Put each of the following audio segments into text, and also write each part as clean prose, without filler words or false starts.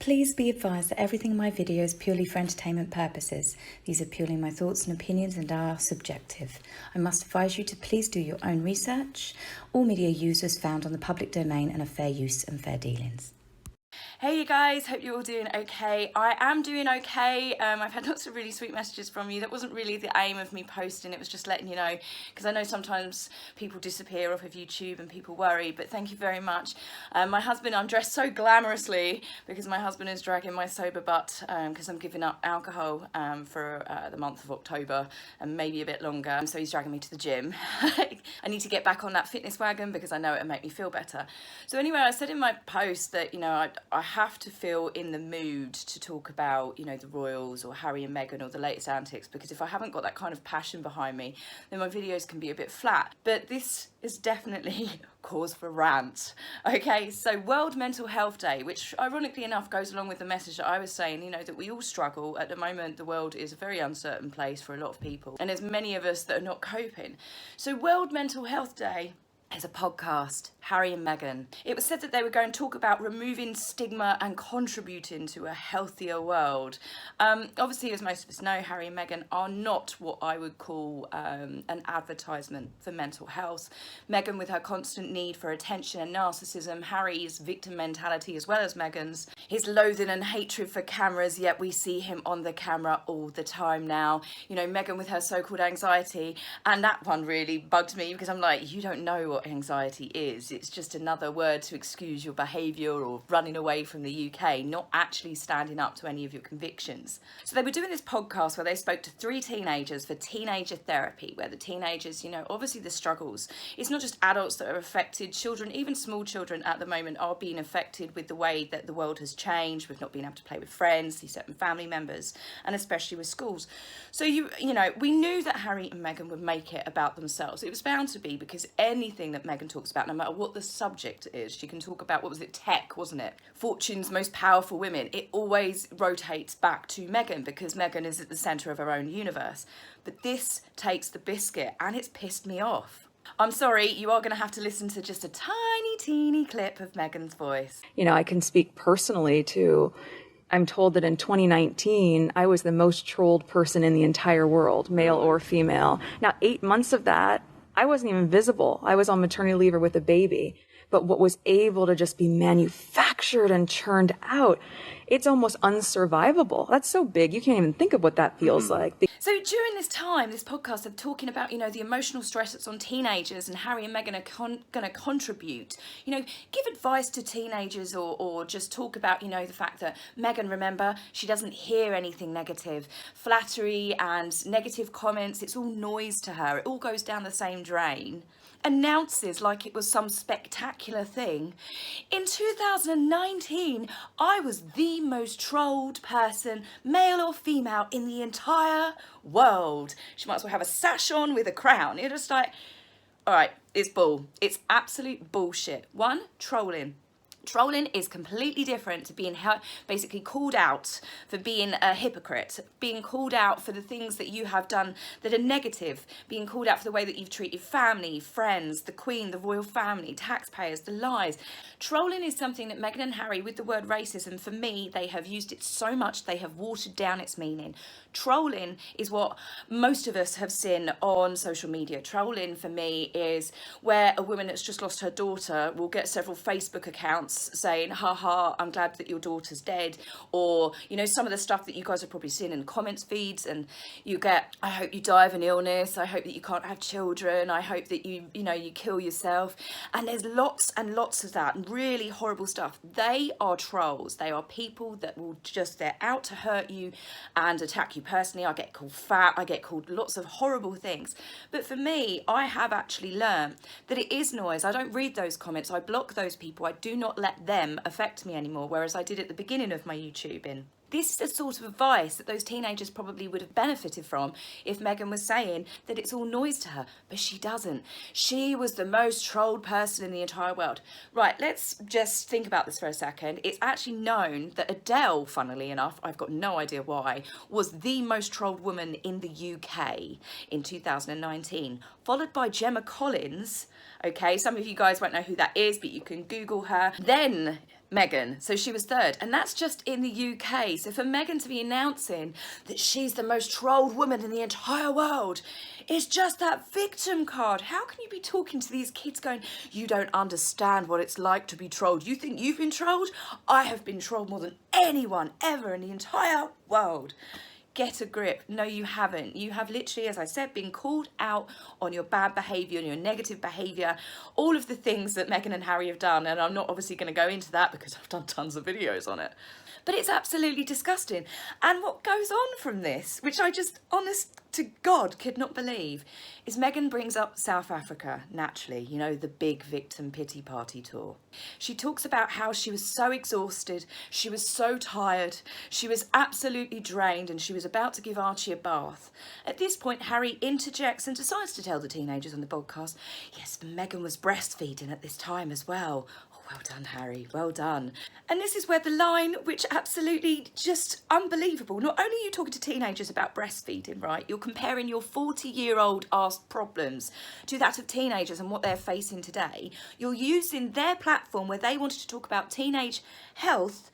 Please be advised that everything in my video is purely for entertainment purposes. These are purely my thoughts and opinions and are subjective. I must advise you to please do your own research. All media users found on the public domain and are fair use and fair dealings. Hey you guys, hope you're all doing okay. I am doing okay. I've had lots of really sweet messages from you. That wasn't really the aim of me posting, it was just letting you know, because I know sometimes people disappear off of YouTube and people worry, but thank you very much. My husband, I'm dressed so glamorously because my husband is dragging my sober butt because I'm giving up alcohol for the month of October and maybe a bit longer. So he's dragging me to the gym. I need to get back on that fitness wagon because I know it'll make me feel better. So anyway, I said in my post that, you know, I have to feel in the mood to talk about, you know, the royals or Harry and Meghan or the latest antics, because if I haven't got that kind of passion behind me, then my videos can be a bit flat. But this is definitely cause for rant. Okay, so World Mental Health Day, which ironically enough goes along with the message that I was saying, you know, that we all struggle. At the moment, the world is a very uncertain place for a lot of people, and there's many of us that are not coping. So World Mental Health Day is a podcast, Harry and Meghan. It was said that they were going to talk about removing stigma and contributing to a healthier world. Obviously, as most of us know, Harry and Meghan are not what I would call an advertisement for mental health. Meghan with her constant need for attention and narcissism, Harry's victim mentality as well as Meghan's, his loathing and hatred for cameras, yet we see him on the camera all the time now. You know, Meghan with her so-called anxiety, and that one really bugged me because I'm like, you don't know what anxiety is. It's just another word to excuse your behaviour or running away from the UK, not actually standing up to any of your convictions. So they were doing this podcast where they spoke to 3 teenagers for teenager therapy, where the teenagers, you know, obviously the struggles. It's not just adults that are affected, children, even small children at the moment are being affected with the way that the world has changed, with not being able to play with friends, see certain family members, and especially with schools. So you know, we knew that Harry and Meghan would make it about themselves. It was bound to be, because anything that Meghan talks about, no matter what the subject is, she can talk about, what was it, tech, wasn't it? Fortune's most powerful women. It always rotates back to Meghan because Meghan is at the centre of her own universe. But this takes the biscuit and it's pissed me off. I'm sorry, you are going to have to listen to just a tiny, teeny clip of Meghan's voice. You know, I can speak personally to, I'm told that in 2019, I was the most trolled person in the entire world, male or female. Now, 8 months of that, I wasn't even visible. I was on maternity leave or with a baby. But what was able to just be manufactured and churned out, it's almost unsurvivable. That's so big, you can't even think of what that feels like. So during this time, this podcast, they're talking about, you know, the emotional stress that's on teenagers, and Harry and Meghan are going to contribute. You know, give advice to teenagers, or just talk about, you know, the fact that Meghan, remember, she doesn't hear anything negative. Flattery and negative comments, it's all noise to her. It all goes down the same drain. Announces like it was some spectacular thing. In 2019, I was the most trolled person, male or female, in the entire world. She might as well have a sash on with a crown. You're just like, all right, it's bull. It's absolute bullshit. One, trolling. Trolling is completely different to being basically called out for being a hypocrite, being called out for the things that you have done that are negative, being called out for the way that you've treated family, friends, the Queen, the royal family, taxpayers, the lies. Trolling is something that Meghan and Harry, with the word racism, for me, they have used it so much they have watered down its meaning. Trolling is what most of us have seen on social media. Trolling for me is where a woman that's just lost her daughter will get several Facebook accounts saying, haha, I'm glad that your daughter's dead, or, you know, some of the stuff that you guys have probably seen in comments feeds, and you get, I hope you die of an illness, I hope that you can't have children, I hope that you kill yourself, and there's lots and lots of that, and really horrible stuff. They are trolls. They are people that will just, they're out to hurt you and attack you personally. I get called fat, I get called lots of horrible things, but for me, I have actually learned that it is noise. I don't read those comments, I block those people, I do not let them affect me anymore, whereas I did at the beginning of my YouTubing. This is the sort of advice that those teenagers probably would have benefited from if Meghan was saying that it's all noise to her, but she doesn't. She was the most trolled person in the entire world. Right, let's just think about this for a second. It's actually known that Adele, funnily enough, I've got no idea why, was the most trolled woman in the UK in 2019, followed by Gemma Collins. Okay, some of you guys won't know who that is, but you can Google her. Then Meghan, so she was third, and that's just in the UK. So for Meghan to be announcing that she's the most trolled woman in the entire world is just that victim card. How can you be talking to these kids going, you don't understand what it's like to be trolled? You think you've been trolled? I have been trolled more than anyone ever in the entire world. Get a grip. No, you haven't. You have literally, as I said, been called out on your bad behaviour, on your negative behaviour, all of the things that Meghan and Harry have done. And I'm not obviously going to go into that because I've done tons of videos on it. But it's absolutely disgusting. And what goes on from this, which I just, honest to God, could not believe, is Meghan brings up South Africa, naturally, you know, the big victim pity party tour. She talks about how she was so exhausted, she was so tired, she was absolutely drained, and she was about to give Archie a bath. At this point, Harry interjects and decides to tell the teenagers on the podcast, yes, Meghan was breastfeeding at this time as well. Well done, Harry, well done. And this is where the line, which absolutely just unbelievable. Not only are you talking to teenagers about breastfeeding, right? You're comparing your 40-year-old ass problems to that of teenagers and what they're facing today. You're using their platform where they wanted to talk about teenage health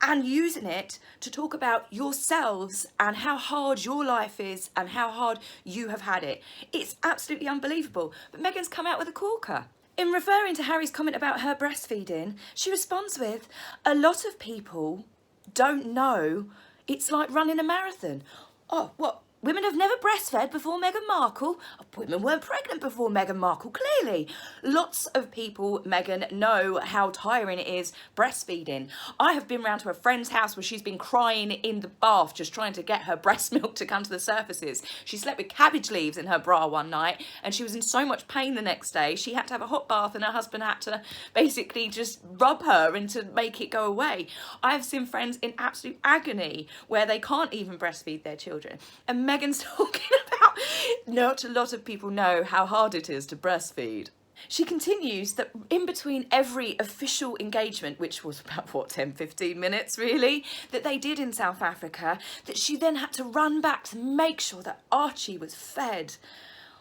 and using it to talk about yourselves and how hard your life is and how hard you have had it. It's absolutely unbelievable. But Meghan's come out with a corker. In referring to Harry's comment about her breastfeeding, she responds with, a lot of people don't know it's like running a marathon. Oh, what? Women have never breastfed before Meghan Markle? Women weren't pregnant before Meghan Markle, clearly. Lots of people, Meghan, know how tiring it is breastfeeding. I have been round to a friend's house where she's been crying in the bath just trying to get her breast milk to come to the surfaces. She slept with cabbage leaves in her bra one night and she was in so much pain the next day. She had to have a hot bath and her husband had to basically just rub her and to make it go away. I have seen friends in absolute agony where they can't even breastfeed their children. And Meghan's talking about not a lot of people know how hard it is to breastfeed. She continues that in between every official engagement, which was about, what, 10, 15 minutes really, that they did in South Africa, that she then had to run back to make sure that Archie was fed.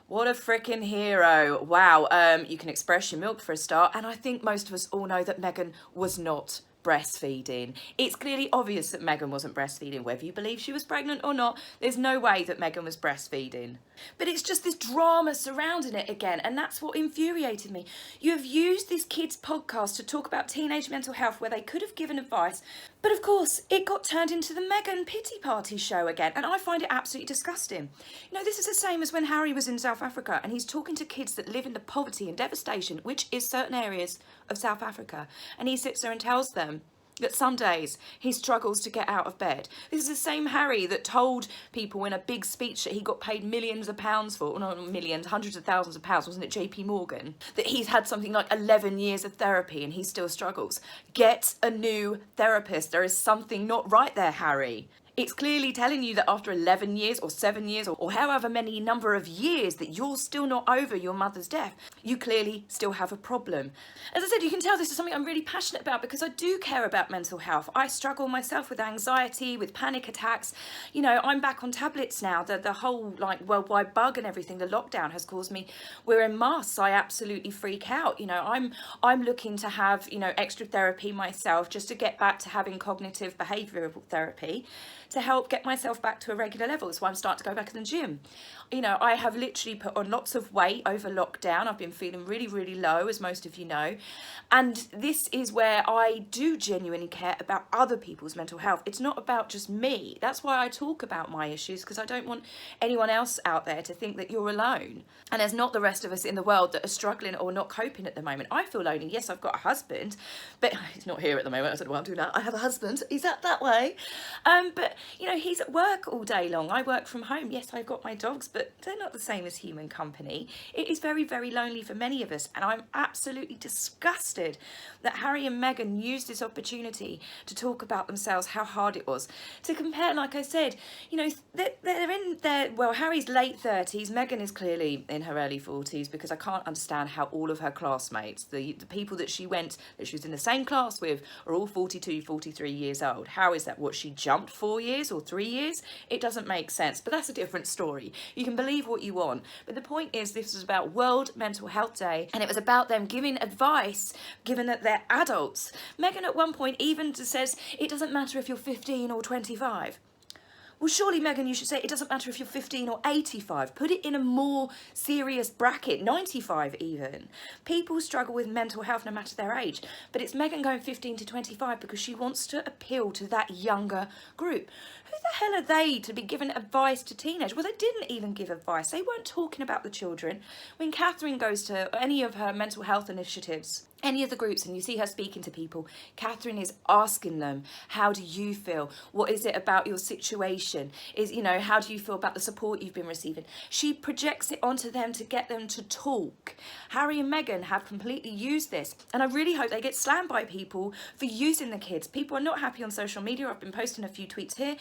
What a freaking hero. Wow, you can express your milk for a start, and I think most of us all know that Meghan was not breastfeeding. It's clearly obvious that Meghan wasn't breastfeeding, whether you believe she was pregnant or not. There's no way that Meghan was breastfeeding. But it's just this drama surrounding it again, and that's what infuriated me. You have used this kids' podcast to talk about teenage mental health where they could have given advice, but of course it got turned into the Meghan pity party show again, and I find it absolutely disgusting. You know, this is the same as when Harry was in South Africa and he's talking to kids that live in the poverty and devastation, which is certain areas of South Africa, and he sits there and tells them that some days he struggles to get out of bed. This is the same Harry that told people in a big speech that he got paid millions of pounds for, not millions, hundreds of thousands of pounds, wasn't it JP Morgan? That he's had something like 11 years of therapy and he still struggles. Get a new therapist. There is something not right there, Harry. It's clearly telling you that after 11 years or 7 years or however many number of years that you're still not over your mother's death. You clearly still have a problem. As I said, you can tell this is something I'm really passionate about because I do care about mental health. I struggle myself with anxiety, with panic attacks. You know, I'm back on tablets now. The whole like worldwide bug and everything, the lockdown has caused me, we're in masks, I absolutely freak out. You know, I'm looking to have, you know, extra therapy myself just to get back to having cognitive behavioural therapy to help get myself back to a regular level. So I'm starting to go back to the gym. You know, I have literally put on lots of weight over lockdown. I've been feeling really, really low, as most of you know. And this is where I do genuinely care about other people's mental health. It's not about just me. That's why I talk about my issues, because I don't want anyone else out there to think that you're alone. And there's not the rest of us in the world that are struggling or not coping at the moment. I feel lonely. Yes, I've got a husband, but he's not here at the moment. I said, well, I'll do that. I have a husband. He's that way. But, you know, he's at work all day long. I work from home. Yes, I've got my dogs, but they're not the same as human company. It is very, very lonely for many of us. And I'm absolutely disgusted that Harry and Meghan used this opportunity to talk about themselves, how hard it was. To compare, like I said, you know, they're in their, well, Harry's late 30s. Meghan is clearly in her early 40s, because I can't understand how all of her classmates, the people that she was in the same class with, are all 42, 43 years old. How is that? What, she jumped 4 years or 3 years, it doesn't make sense. But that's a different story. You can believe what you want. But the point is, this was about World Mental Health Day, and it was about them giving advice, given that they're adults. Meghan at one point even says, it doesn't matter if you're 15 or 25. Well, surely, Meghan, you should say it doesn't matter if you're 15 or 85. Put it in a more serious bracket, 95 even. People struggle with mental health no matter their age. But it's Meghan going 15 to 25 because she wants to appeal to that younger group. Who the hell are they to be giving advice to teenagers? Well, they didn't even give advice. They weren't talking about the children. When Catherine goes to any of her mental health initiatives, any of the groups, and you see her speaking to people, Catherine is asking them, how do you feel? What is it about your situation? How do you feel about the support you've been receiving? She projects it onto them to get them to talk. Harry and Meghan have completely used this, and I really hope they get slammed by people for using the kids. People are not happy on social media. I've been posting a few tweets here.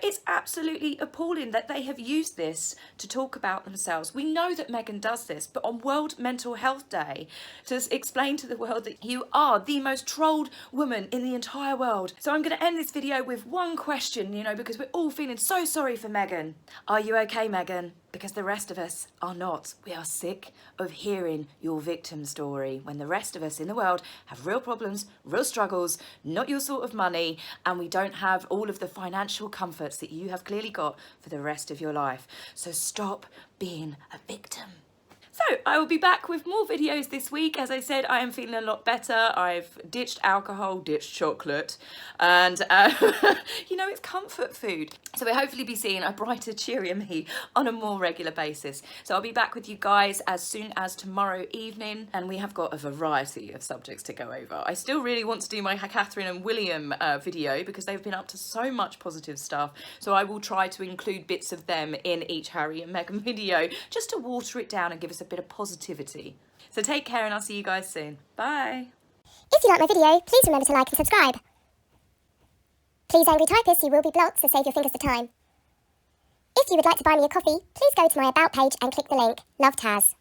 It's absolutely appalling that they have used this to talk about themselves. We know that Meghan does this, but on World Mental Health Day, to explain to the world that you are the most trolled woman in the entire world. So I'm going to end this video with one question, because we're all feeling so sorry for Meghan. Are you okay, Meghan? Because the rest of us are not. We are sick of hearing your victim story when the rest of us in the world have real problems, real struggles, not your sort of money, and we don't have all of the financial comforts that you have clearly got for the rest of your life. So stop being a victim. So I will be back with more videos this week. As I said, I am feeling a lot better. I've ditched alcohol, ditched chocolate, and it's comfort food. So we'll hopefully be seeing a brighter, cheerier me on a more regular basis. So I'll be back with you guys as soon as tomorrow evening, and we have got a variety of subjects to go over. I still really want to do my Catherine and William video because they've been up to so much positive stuff. So I will try to include bits of them in each Harry and Meghan video just to water it down and give us a bit of positivity. So take care, and I'll see you guys soon. Bye. If you like my video, please remember to like and subscribe. Please, angry typists, you will be blocked, so save your fingers the time. If you would like to buy me a coffee, please go to my About page and click the link. Love, Taz.